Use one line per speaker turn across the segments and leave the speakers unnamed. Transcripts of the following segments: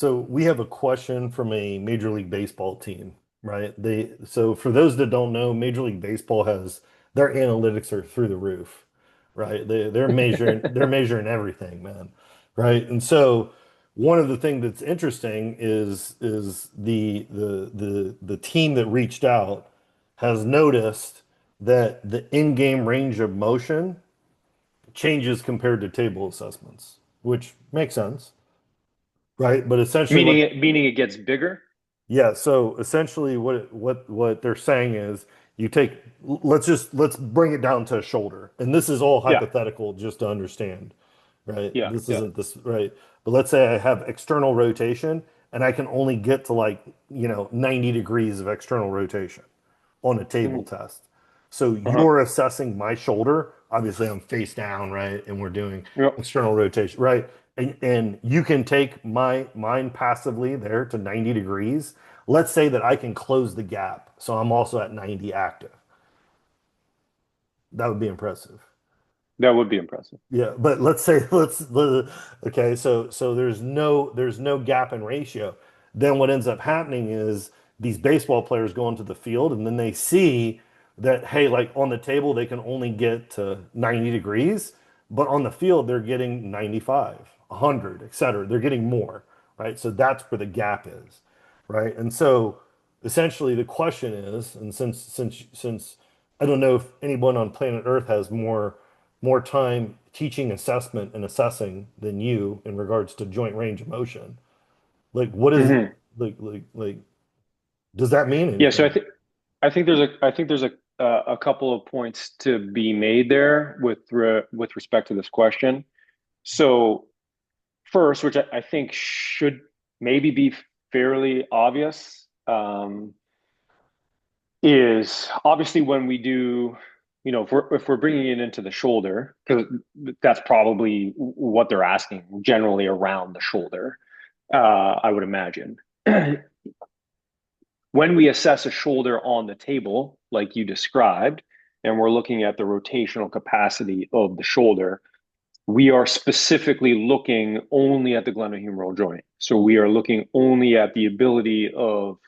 So we have a question from a Major League Baseball team, right? So for those that don't know, Major League Baseball has their analytics are through the roof, right? They're measuring everything, man, right? And so one of the things that's interesting is the team that reached out has noticed that the in-game range of motion changes compared to table assessments, which makes sense, right? But essentially what
Meaning it gets bigger?
Yeah, so essentially what they're saying is you take let's bring it down to a shoulder. And this is all
Yeah,
hypothetical just to understand, right?
yeah,
This
yeah.
isn't this right. But let's say I have external rotation and I can only get to 90 degrees of external rotation on a table
Mhm.
test. So
Uh-huh.
you're assessing my shoulder. Obviously, I'm face down, right? And we're doing
Yep.
external rotation, right? And you can take mine passively there to 90 degrees. Let's say that I can close the gap. So I'm also at 90 active. That would be impressive.
That would be impressive.
Yeah, but let's say okay, so there's no gap in ratio. Then what ends up happening is these baseball players go into the field and then they see that hey, like on the table they can only get to 90 degrees, but on the field they're getting 95, 100, et cetera. They're getting more, right? So that's where the gap is, right? And so essentially the question is, and since I don't know if anyone on planet Earth has more time teaching assessment and assessing than you in regards to joint range of motion. Like, what is
Hmm.
like? Does that mean
Yeah, so
anything?
I think there's a couple of points to be made there with respect to this question. So first, which I think should maybe be fairly obvious, is obviously when we do, if we're bringing it into the shoulder, because that's probably what they're asking, generally around the shoulder, I would imagine. When we assess a shoulder on the table, like you described, and we're looking at the rotational capacity of the shoulder, we are specifically looking only at the glenohumeral joint. So we are looking only at the ability of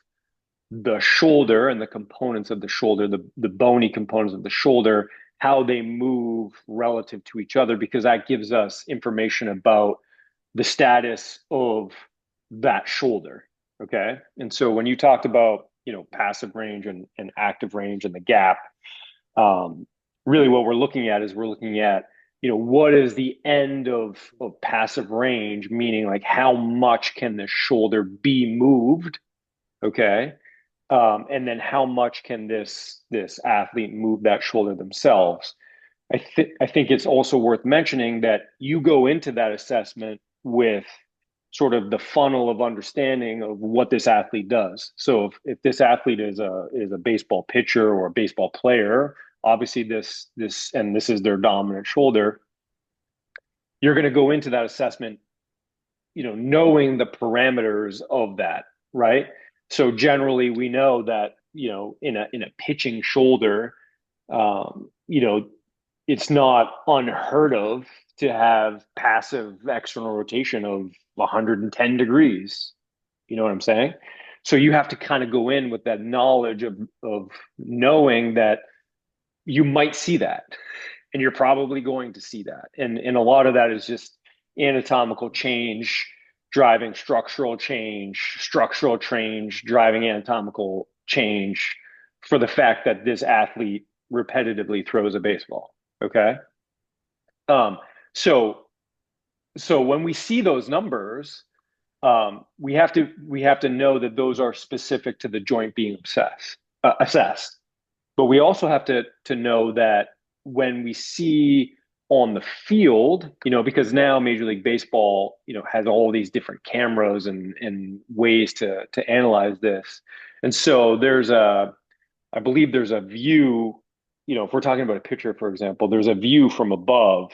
the shoulder and the components of the shoulder, the bony components of the shoulder, how they move relative to each other, because that gives us information about the status of that shoulder. Okay. And so when you talked about, passive range and active range and the gap, um, really what we're looking at is we're looking at, what is the end of passive range, meaning like how much can the shoulder be moved? Okay. And then how much can this athlete move that shoulder themselves? I think it's also worth mentioning that you go into that assessment with sort of the funnel of understanding of what this athlete does. So if this athlete is a baseball pitcher or a baseball player, obviously this is their dominant shoulder, you're going to go into that assessment, knowing the parameters of that, right? So generally we know that, in a pitching shoulder, it's not unheard of to have passive external rotation of 110 degrees. You know what I'm saying? So you have to kind of go in with that knowledge of knowing that you might see that, and you're probably going to see that. And a lot of that is just anatomical change driving structural change driving anatomical change for the fact that this athlete repetitively throws a baseball. Okay. Um, so so when we see those numbers, we have to know that those are specific to the joint being assessed. But we also have to know that when we see on the field, because now Major League Baseball, has all these different cameras and ways to analyze this. And so I believe there's a view, if we're talking about a pitcher, for example, there's a view from above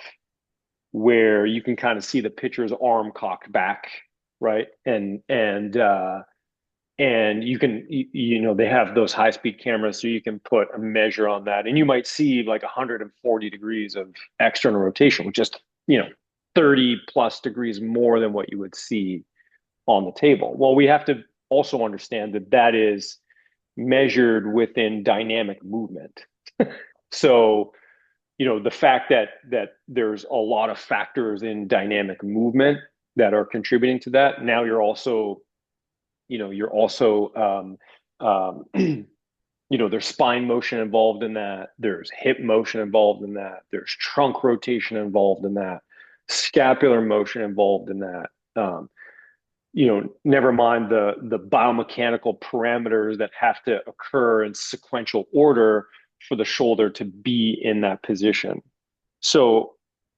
where you can kind of see the pitcher's arm cocked back, right? And they have those high speed cameras so you can put a measure on that, and you might see like 140 degrees of external rotation, which is 30 plus degrees more than what you would see on the table. Well, we have to also understand that that is measured within dynamic movement. So, the fact that there's a lot of factors in dynamic movement that are contributing to that. Now you're also there's spine motion involved in that. There's hip motion involved in that. There's trunk rotation involved in that. Scapular motion involved in that. Never mind the biomechanical parameters that have to occur in sequential order for the shoulder to be in that position. So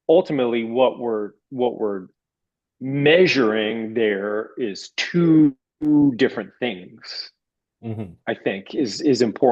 ultimately, what we're measuring there is two different things.
Mhm.
I think is important.